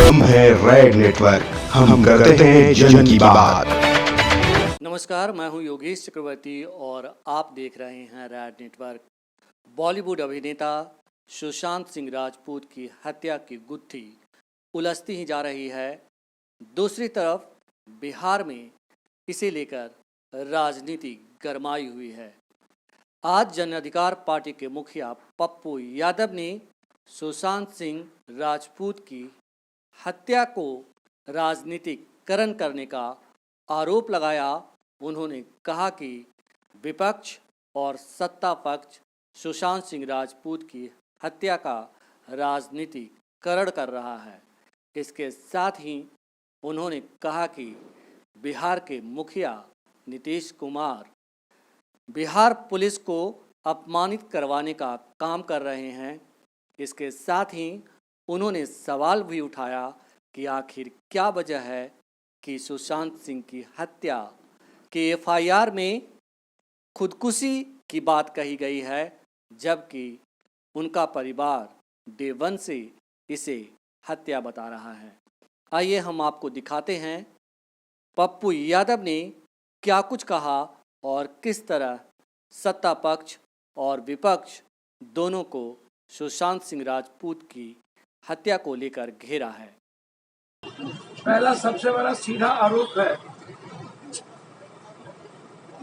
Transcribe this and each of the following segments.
हम हैं red network, हम करते हैं जन की बात। नमस्कार, मैं हूं योगेश चक्रवर्ती और आप देख रहे हैं रेड नेटवर्क। बॉलीवुड अभिनेता सुशांत सिंह राजपूत की हत्या की गुत्थी उलझती ही जा रही है। दूसरी तरफ बिहार में इसे लेकर राजनीति गरमाई हुई है। आज जन अधिकार पार्टी के मुखिया पप्पू यादव ने सुशांत सिंह राजपूत की हत्या को राजनीतिकरण करने का आरोप लगाया। उन्होंने कहा कि विपक्ष और सत्ता पक्ष सुशांत सिंह राजपूत की हत्या का राजनीतिकरण कर रहा है। इसके साथ ही उन्होंने कहा कि बिहार के मुखिया नीतीश कुमार बिहार पुलिस को अपमानित करवाने का काम कर रहे हैं। इसके साथ ही उन्होंने सवाल भी उठाया कि आखिर क्या वजह है कि सुशांत सिंह की हत्या के एफआईआर में खुदकुशी की बात कही गई है, जबकि उनका परिवार डे वन से इसे हत्या बता रहा है। आइए हम आपको दिखाते हैं पप्पू यादव ने क्या कुछ कहा और किस तरह सत्ता पक्ष और विपक्ष दोनों को सुशांत सिंह राजपूत की हत्या को लेकर घेरा है। पहला सबसे बड़ा सीधा आरोप है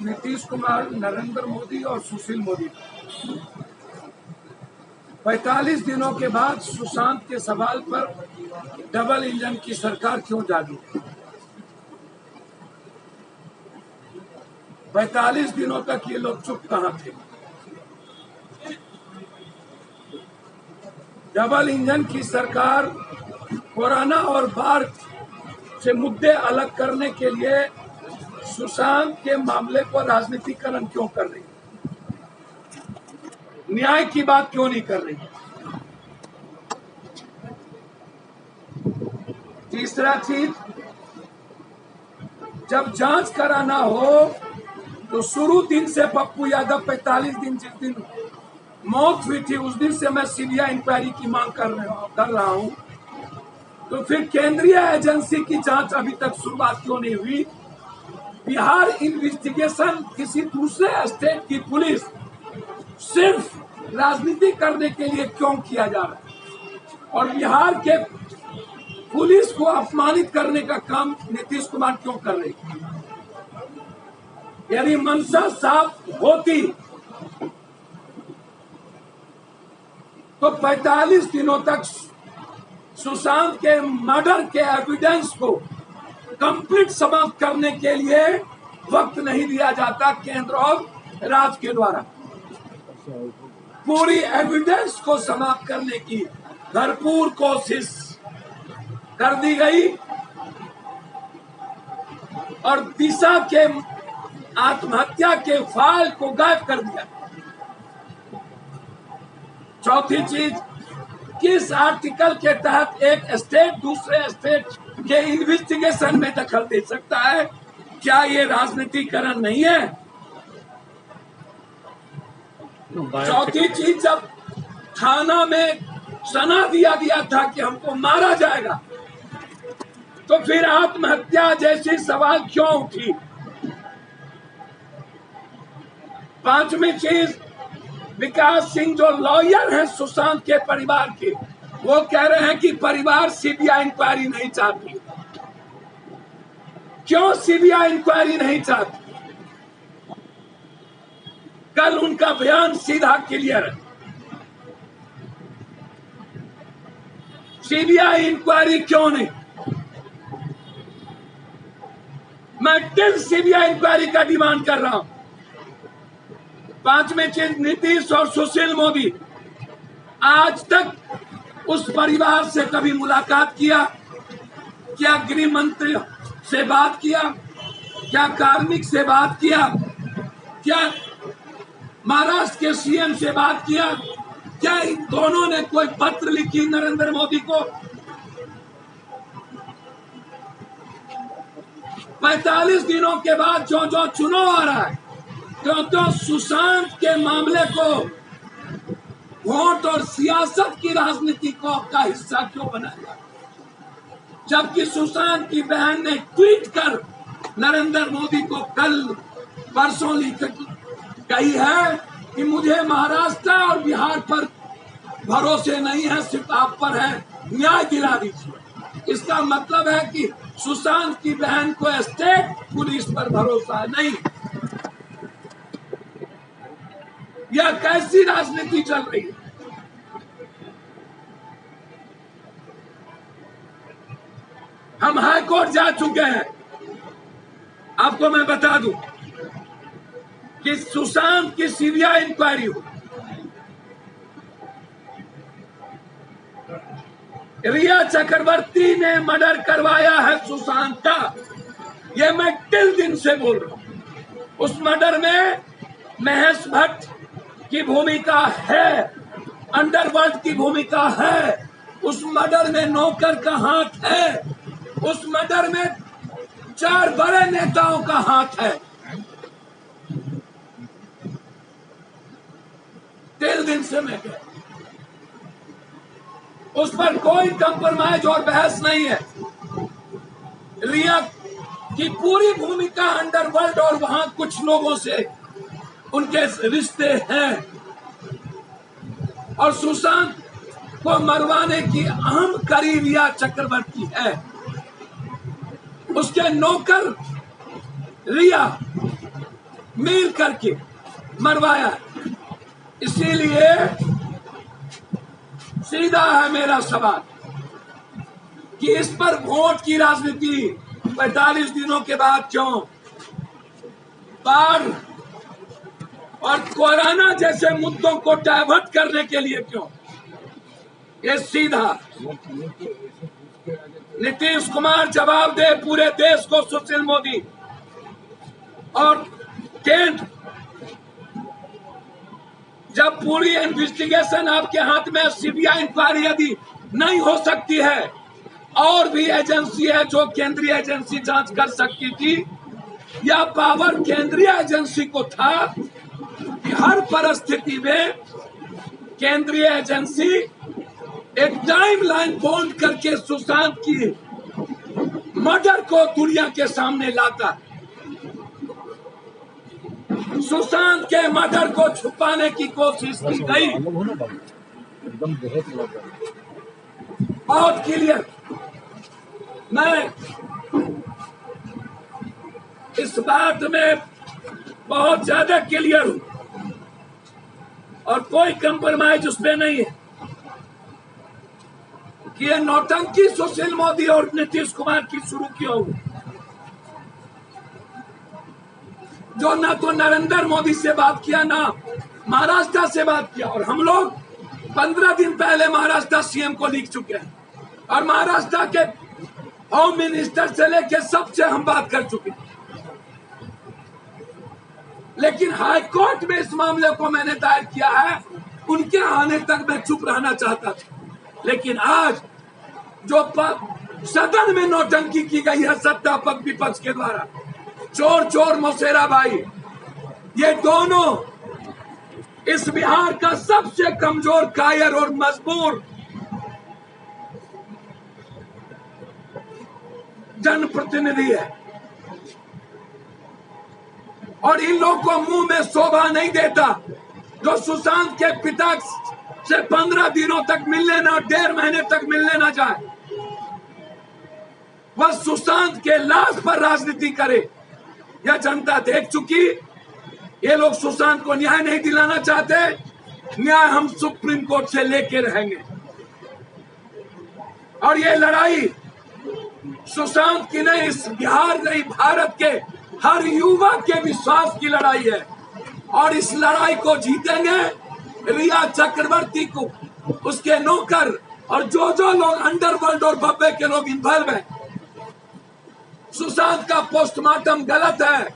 नीतीश कुमार, नरेंद्र मोदी और सुशील मोदी। 45 दिनों के बाद सुशांत के सवाल पर डबल इंजन की सरकार क्यों जागी? 45 दिनों तक ये लोग चुप कहां थे? डबल इंजन की सरकार कोरोना और बाढ़ से मुद्दे अलग करने के लिए सुशांत के मामले को राजनीतिकरण क्यों कर रही है? न्याय की बात क्यों नहीं कर रही है? तीसरा चीज, जब जांच कराना हो तो शुरू दिन से पप्पू यादव 45 दिन जिस दिन मौत हुई थी उस दिन से मैं सीबीआई इंक्वायरी की मांग कर रहा हूं। तो फिर केंद्रीय एजेंसी की जांच अभी तक शुरुआत क्यों नहीं हुई? बिहार इन्वेस्टिगेशन किसी दूसरे स्टेट की पुलिस सिर्फ राजनीति करने के लिए क्यों किया जा रहा है? और बिहार के पुलिस को अपमानित करने का काम नीतीश कुमार क्यों कर रहे हैं? यदि मंशा साफ होती तो 45 दिनों तक सुशांत के मर्डर के एविडेंस को कंप्लीट समाप्त करने के लिए वक्त नहीं दिया जाता केंद्र और राज्य के द्वारा। पूरी एविडेंस को समाप्त करने की भरपूर कोशिश कर दी गई और दिशा के आत्महत्या के फाइल को गायब कर दिया। चौथी चीज, किस आर्टिकल के तहत एक स्टेट दूसरे स्टेट के इन्वेस्टिगेशन में दखल दे सकता है? क्या ये राजनीतिकरण नहीं है? चौथी चीज, जब थाना में सना दिया गया था कि हमको मारा जाएगा, तो फिर आत्महत्या जैसी सवाल क्यों उठी? पांचवी चीज, विकास सिंह जो लॉयर हैं सुशांत के परिवार के, वो कह रहे हैं कि परिवार सीबीआई इंक्वायरी नहीं चाहती। क्यों सीबीआई इंक्वायरी नहीं चाहती? कल उनका बयान सीधा क्लियर है। सीबीआई इंक्वायरी क्यों नहीं? मैं टिल सीबीआई इंक्वायरी का डिमांड कर रहा हूं। पांचवी चीज, नीतीश और सुशील मोदी आज तक उस परिवार से कभी मुलाकात किया? क्या गृह मंत्री से बात किया? क्या कार्मिक से बात किया? क्या महाराष्ट्र के सीएम से बात किया? क्या इन दोनों ने कोई पत्र लिखी नरेंद्र मोदी को? 45 दिनों के बाद जो जो चुनाव आ रहा है, तो सुशांत के मामले को वोट और सियासत की राजनीति को का हिस्सा क्यों बनाया? जबकि सुशांत की बहन ने ट्वीट कर नरेंद्र मोदी को कल परसों लिख कही है कि मुझे महाराष्ट्र और बिहार पर भरोसे नहीं है, सिर्फ आप पर है, न्याय दिला दीजिए। इसका मतलब है कि सुशांत की बहन को स्टेट पुलिस पर भरोसा नहीं। यह कैसी राजनीति चल रही है? हम हाई कोर्ट जा चुके हैं। आपको मैं बता दूं कि सुशांत की सीबीआई इंक्वायरी हो, रिया चक्रवर्ती ने मर्डर करवाया है सुशांत का, ये मैं टिल दिन से बोल रहा हूं। उस मर्डर में महेश भट्ट की भूमिका है, अंडरवर्ल्ड की भूमिका है, उस मर्डर में नौकर का हाथ है, उस मर्डर में 4 बड़े नेताओं का हाथ है। टिल दिन से मैं कह, उस पर कोई कंप्रोमाइज और बहस नहीं है। रिया की पूरी भूमिका अंडरवर्ल्ड और वहां कुछ लोगों से उनके रिश्ते हैं, और सुशांत को मरवाने की अहम कड़ी रिया चक्रवर्ती है। उसके नौकर रिया मिल करके मरवाया। इसीलिए सीधा है मेरा सवाल कि इस पर वोट की राजनीति 45 दिनों के बाद क्यों? बाढ़ और कोरोना जैसे मुद्दों को डाइवर्ट करने के लिए क्यों? ये सीधा नीतीश कुमार जवाब दे पूरे देश को, सुशील मोदी और केंद्र। जब पूरी इन्वेस्टिगेशन आपके हाथ में, सीबीआई इंक्वायरी यदि नहीं हो सकती है, और भी एजेंसी है जो केंद्रीय एजेंसी जांच कर सकती थी, या पावर केंद्रीय एजेंसी को था कि हर परिस्थिति में केंद्रीय एजेंसी एक टाइमलाइन बोल्ड करके सुशांत की मर्डर को दुनिया के सामने लाता। सुशांत के मर्डर को छुपाने की कोशिश की गई। बहुत क्लियर, मैं इस बात में बहुत ज्यादा क्लियर हूं और कोई कंप्रोमाइज उसमें नहीं है कि ये नौटंकी सुशील मोदी और नीतीश कुमार की शुरू की होगी, जो ना तो नरेंद्र मोदी से बात किया, ना महाराष्ट्र से बात किया। और हम लोग 15 दिन पहले महाराष्ट्र सीएम को लिख चुके हैं, और महाराष्ट्र के होम मिनिस्टर से लेके सबसे हम बात कर चुके हैं। लेकिन हाई कोर्ट में इस मामले को मैंने दायर किया है, उनके आने तक मैं चुप रहना चाहता था। लेकिन आज जो सदन में नौटंकी की गई है सत्ता पक्ष विपक्ष के द्वारा, चोर चोर मौसेरा भाई, ये दोनों इस बिहार का सबसे कमजोर, कायर और मजबूर जनप्रतिनिधि है, और इन लोगों को मुंह में शोभा नहीं देता जो सुशांत के पिता से 15 दिनों तक मिलने ना, 1.5 महीने तक मिलने ना जाए, वह सुशांत के लाश पर राजनीति करे। यह जनता देख चुकी। ये लोग सुशांत को न्याय नहीं दिलाना चाहते, न्याय हम सुप्रीम कोर्ट से लेके रहेंगे। और ये लड़ाई सुशांत की नहीं, इस बिहार नहीं, भारत के हर युवा के विश्वास की लड़ाई है, और इस लड़ाई को जीतेंगे। रिया चक्रवर्ती को, उसके नौकर और जो लोग अंडरवर्ल्ड और बब्बे के लोग इन्वॉल्व हैं, सुशांत का पोस्टमार्टम गलत है,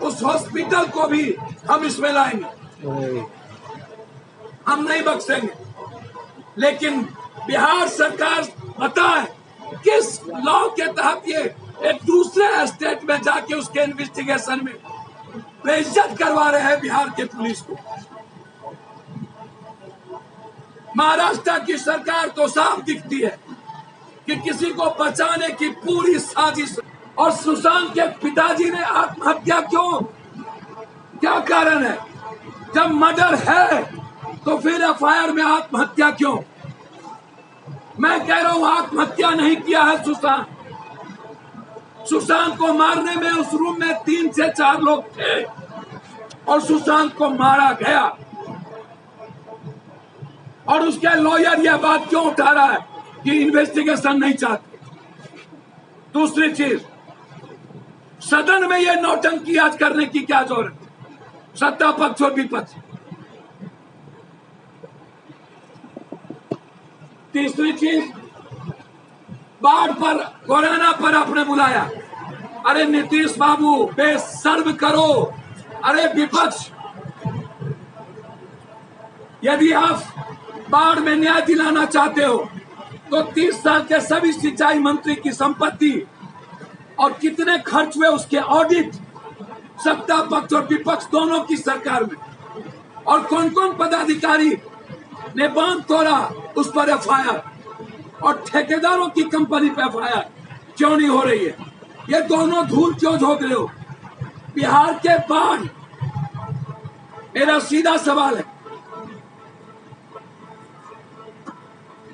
उस हॉस्पिटल को भी हम इसमें लाएंगे, हम नहीं बख्शेंगे। लेकिन बिहार सरकार बताए किस लॉ के तहत ये एक दूसरे स्टेट में जाके उसके इन्वेस्टिगेशन में बेइज्जत करवा रहे हैं बिहार के पुलिस को। महाराष्ट्र की सरकार तो साफ दिखती है कि किसी को बचाने की पूरी साजिश। और सुशांत के पिताजी ने आत्महत्या क्यों? क्या कारण है? जब मर्डर है तो फिर एफआईआर में आत्महत्या क्यों? मैं कह रहा हूं आत्महत्या नहीं किया है सुशांत। सुशांत को मारने में उस रूम में 3 से 4 लोग थे और सुशांत को मारा गया। और उसके लॉयर यह बात क्यों उठा रहा है कि इन्वेस्टिगेशन नहीं चाहते? दूसरी चीज, सदन में यह नौटंकी आज करने की क्या जरूरत है? सत्ता पक्ष और विपक्ष। तीसरी चीज, बाढ़ पर, कोरोना पर आपने बुलाया। अरे नीतीश बाबू, बेशर्म करो। अरे विपक्ष, यदि आप बाढ़ में न्याय दिलाना चाहते हो तो 30 साल के सभी सिंचाई मंत्री की संपत्ति और कितने खर्च हुए उसके ऑडिट सत्ता पक्ष और विपक्ष दोनों की सरकार में, और कौन कौन पदाधिकारी ने बांध तोड़ा उस पर एफआईआर, और ठेकेदारों की कंपनी पे एफआईआर क्यों नहीं हो रही है? ये दोनों धूल क्यों झोंक रहे हो? बिहार के बाढ़, मेरा सीधा सवाल है,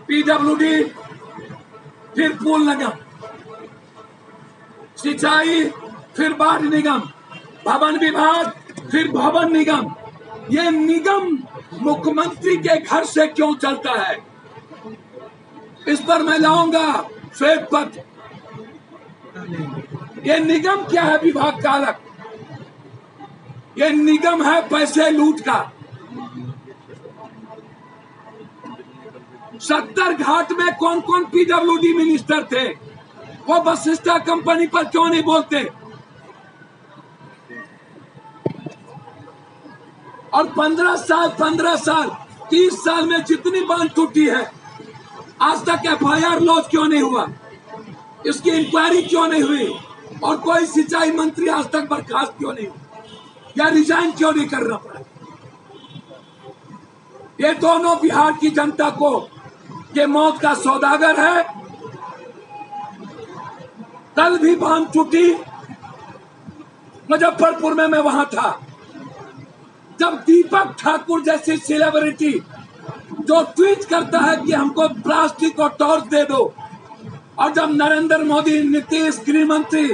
पीडब्ल्यूडी फिर पूल निगम, सिंचाई फिर बाढ़ निगम, भवन विभाग फिर भवन निगम। ये निगम मुख्यमंत्री के घर से क्यों चलता है? इस पर मैं लाऊंगा श्वेत पत्र। ये निगम क्या है विभाग का अलग? ये निगम है पैसे लूट का। 70 घाट में कौन कौन पीडब्ल्यूडी मिनिस्टर थे? वो वशिष्ठा कंपनी पर क्यों नहीं बोलते? और 15 साल 30 साल में जितनी बांध टूटी है, आज तक एफआईआर लॉन्च क्यों नहीं हुआ? इसकी इंक्वायरी क्यों नहीं हुई? और कोई सिंचाई मंत्री आज तक बर्खास्त क्यों नहीं हुआ या रिजाइन क्यों नहीं करना पड़ा? ये दोनों बिहार की जनता को ये मौत का सौदागर है। कल भी बांध टूटी मुजफ्फरपुर में, मैं वहां था, जब दीपक ठाकुर जैसी सेलिब्रिटी जो ट्वीट करता है कि हमको प्लास्टिक और टॉर्च दे दो, और जब नरेंद्र मोदी, नीतीश, गृह मंत्री,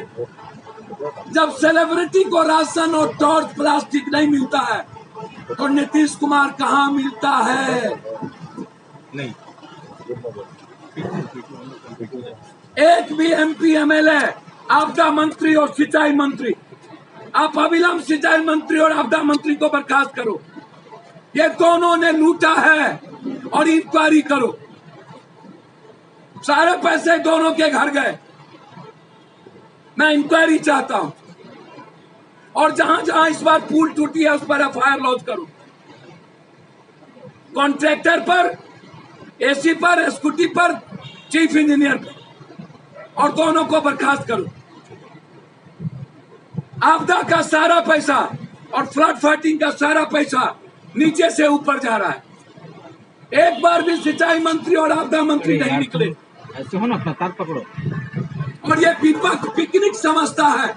जब सेलिब्रिटी को राशन और टॉर्च प्लास्टिक नहीं मिलता है तो नीतीश कुमार कहाँ मिलता है? नहीं। एक भी एमपी एमएलए, आपदा मंत्री और सिंचाई मंत्री, आप अविलंब सिंचाई मंत्री और आपदा मंत्री को बर्खास्त करो। ये दोनों ने लूटा है और इंक्वायरी करो। सारे पैसे दोनों के घर गए। मैं इंक्वायरी चाहता हूं, और जहां जहां इस बार पुल टूटी है उस पर एफआईआर लॉन्च करो। कॉन्ट्रैक्टर पर, एसी पर, स्कूटी पर, चीफ इंजीनियर पर, और दोनों को बर्खास्त करो। आपदा का सारा पैसा और फ्लड फाइटिंग का सारा पैसा नीचे से ऊपर जा रहा है। एक बार भी सिंचाई मंत्री और आपदा मंत्री नहीं निकले। ऐसे हो ना, अपना तार पकड़ो। और ये विपक्ष पिकनिक समझता है,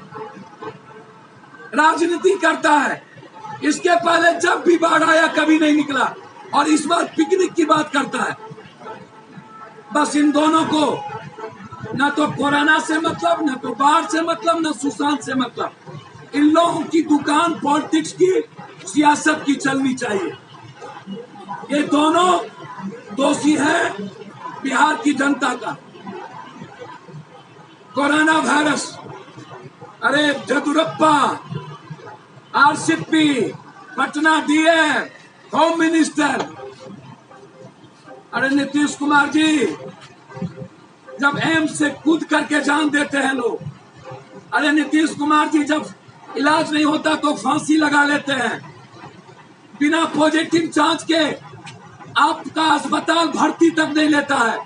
राजनीति करता है। इसके पहले जब भी बाढ़ आया कभी नहीं निकला, और इस बार पिकनिक की बात करता है। बस इन दोनों को न तो कोरोना से मतलब, न तो बाढ़ से मतलब, न सुशांत से मतलब। इन लोगों की दुकान पॉलिटिक्स की, सियासत की चलनी चाहिए। ये दोनों दोषी हैं बिहार की जनता का। कोरोना वायरस, अरे Yediyurappa, RCP, Patna DM, home minister, अरे नीतीश कुमार जी, जब एम्स से कूद करके जान देते हैं लोग। अरे नीतीश कुमार जी, जब इलाज नहीं होता तो फांसी लगा लेते हैं। बिना पॉजिटिव जांच के आपका अस्पताल भर्ती तक नहीं लेता है,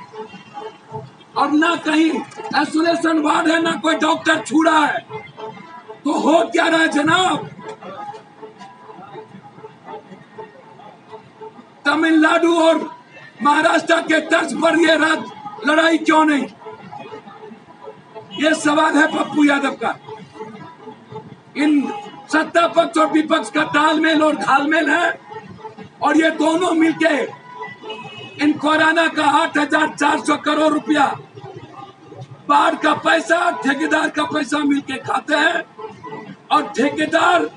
और ना कहीं आइसोलेशन वार्ड है, ना कोई डॉक्टर छू रहा है। तो हो क्या रहा है जनाब? तमिलनाडु और महाराष्ट्र के तर्ज पर यह लड़ाई क्यों नहीं? ये सवाल है पप्पू यादव का। इन सत्ता पक्ष और विपक्ष का तालमेल और घालमेल है, और ये दोनों मिलके इन कोरोना का 8,400 करोड़ रुपया बाढ़ का पैसा, ठेकेदार का पैसा मिलके खाते हैं और ठेकेदार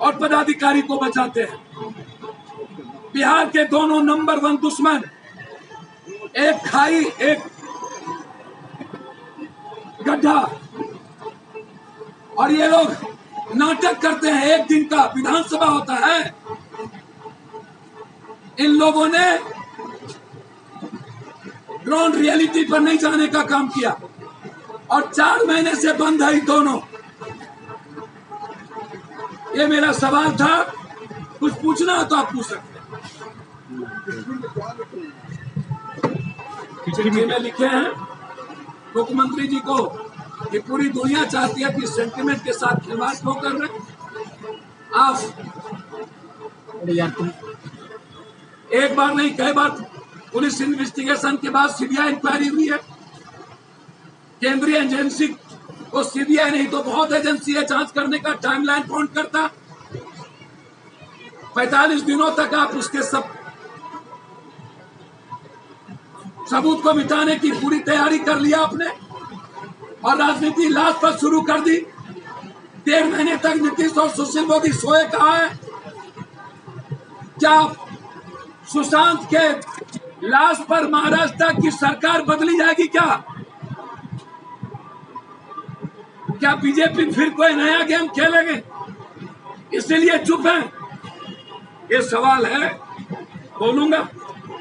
और पदाधिकारी को बचाते हैं। बिहार के दोनों नंबर 1 दुश्मन, एक खाई एक गड्ढा, और ये लोग नाटक करते हैं। एक दिन का विधानसभा होता है, इन लोगों ने ग्राउंड रियलिटी पर नहीं जाने का काम किया और 4 महीने से बंद है दोनों। ये मेरा सवाल था, कुछ पूछना हो तो आप पूछ सकते हैं। चिट्ठी में लिखे हैं मुख्यमंत्री जी को कि पूरी दुनिया चाहती है कि सेंटिमेंट के साथ खिलवाड़ क्यों कर रहे हैं आप। एक बार नहीं कई बार पुलिस इन्वेस्टिगेशन के बाद सीबीआई इंक्वायरी हुई है। केंद्रीय एजेंसी को सीबीआई नहीं तो बहुत एजेंसी है जांच करने का टाइमलाइन कौन करता। 45 दिनों तक आप उसके सबूत को मिटाने की पूरी तैयारी कर लिया आपने, और राजनीति लास्ट पर शुरू कर दी। 1.5 महीने तक नीतीश और सुशील मोदी सोए कहा है। क्या सुशांत के लाश पर महाराष्ट्र की सरकार बदली जाएगी क्या बीजेपी फिर कोई नया गेम खेलेंगे, इसीलिए चुप है? ये सवाल है, बोलूंगा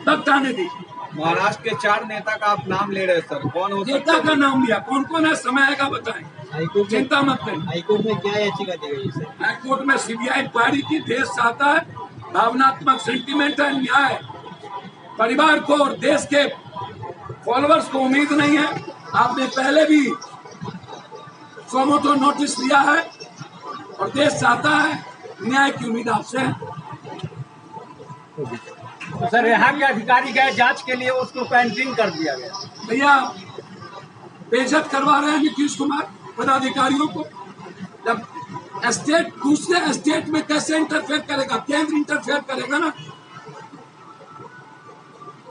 तब ताने दी। महाराष्ट्र के 4 नेता का आप नाम ले रहे हैं सर, कौन हो नेता का नाम लिया, कौन कौन है समय आएगा बताएं, चिंता मत करें। हाईकोर्ट में क्या याचिका दी गई सर? हाईकोर्ट में सीबीआई इंक्वायरी की, देश चाहता है, भावनात्मक सेंटीमेंट है, न्याय परिवार को और देश के फॉलोअर्स को उम्मीद नहीं है। आपने पहले भी सोमोटो नोटिस लिया है और देश चाहता है, न्याय की उम्मीद आपसे है। तो सर यहाँ के अधिकारी गए जांच के लिए, उसको क्वारंटीन कर दिया गया। भैया बेइज्जत करवा रहे हैं नीतीश कुमार पदाधिकारियों को। जब स्टेट दूसरे स्टेट में कैसे इंटरफेयर करेगा, केंद्र इंटरफेयर करेगा ना।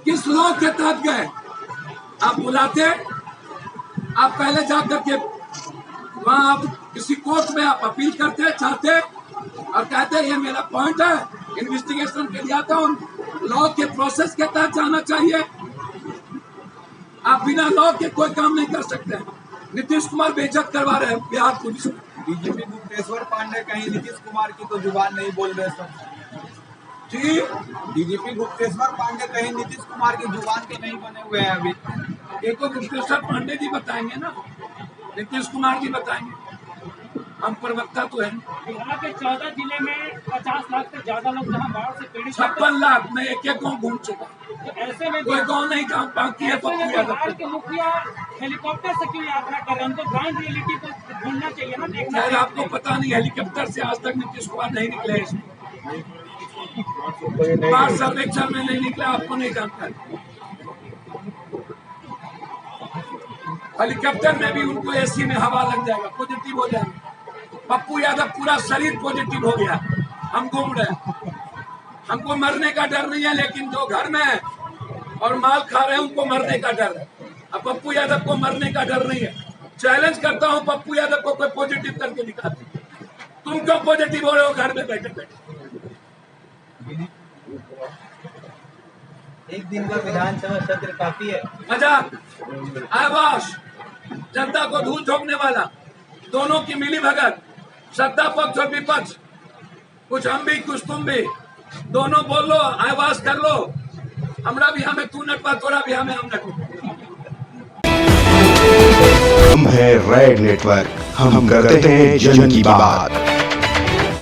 किस लॉ के तहत गए आप? बुलाते, आप पहले जाकर के वहां आप किसी कोर्ट में आप अपील करते चाहते और कहते ये मेरा पॉइंट है, इन्वेस्टिगेशन के लिए आता हूँ, लॉ के प्रोसेस के तहत जाना चाहिए। आप बिना लॉ के कोई काम नहीं कर सकते। नीतीश कुमार बेइज्जत करवा रहे हैं बिहार पुलिस। डीजीपी गुप्तेश्वर पांडे कहीं नीतीश कुमार की तो जुबान नहीं बोल रहे सर जी। डीजीपी गुप्तेश्वर पांडे कहीं नीतीश कुमार की जुबान के नहीं बने हुए हैं अभी। ये तो गुप्तेश्वर पांडे जी बताएंगे ना, नीतीश कुमार जी बताएंगे, हम प्रवक्ता तो है। बिहार के 14 जिले में 50 लाख से ज्यादा लोग जहाँ बाढ़ से पीड़ित, 56 लाख में एक गाँव घूम चुका। तो ऐसे में कोई गाँव नहीं काम बाकी है। पप्पू यादव बिहार के मुखिया हेलीकॉप्टर से क्यों यात्रा कर रहे हैं? उनको ग्राउंड रियलिटी को ढूंढना चाहिए ना, देखना खैर आपको पता नहीं, हेलीकॉप्टर से आज तक नीतीश कुमार नहीं निकले इसमें, बाढ़ सर्वेक्षण में नहीं निकला, आपको नहीं जानता। हेलीकॉप्टर में भी उनको एसी में हवा लग जाएगा, पॉजिटिव हो जाएगा। पप्पू यादव पूरा शरीर पॉजिटिव हो गया, हम घूम रहे। हमको मरने का डर नहीं है, लेकिन जो घर में है और माल खा रहे हैं उनको मरने का डर है। अब पप्पू यादव को मरने का डर नहीं है। चैलेंज करता हूं पप्पू यादव को कोई पॉजिटिव करके दिखा दे। तुम क्यों पॉजिटिव हो रहे हो घर में बैठे बैठे? एक दिन का विधानसभा सत्र काफी है। मजाक, आवाज, जनता को धूल झोंकने वाला, दोनों की मिली भगत, सत्ता पक्ष और विपक्ष, कुछ हम भी कुछ तुम भी, दोनों बोल लो, आवाज कर लो। हमरा भी हमें तू नटवा, तोरा भी हमें हम नटवा। हम है रेड नेटवर्क, हम करते हैं जन की बात।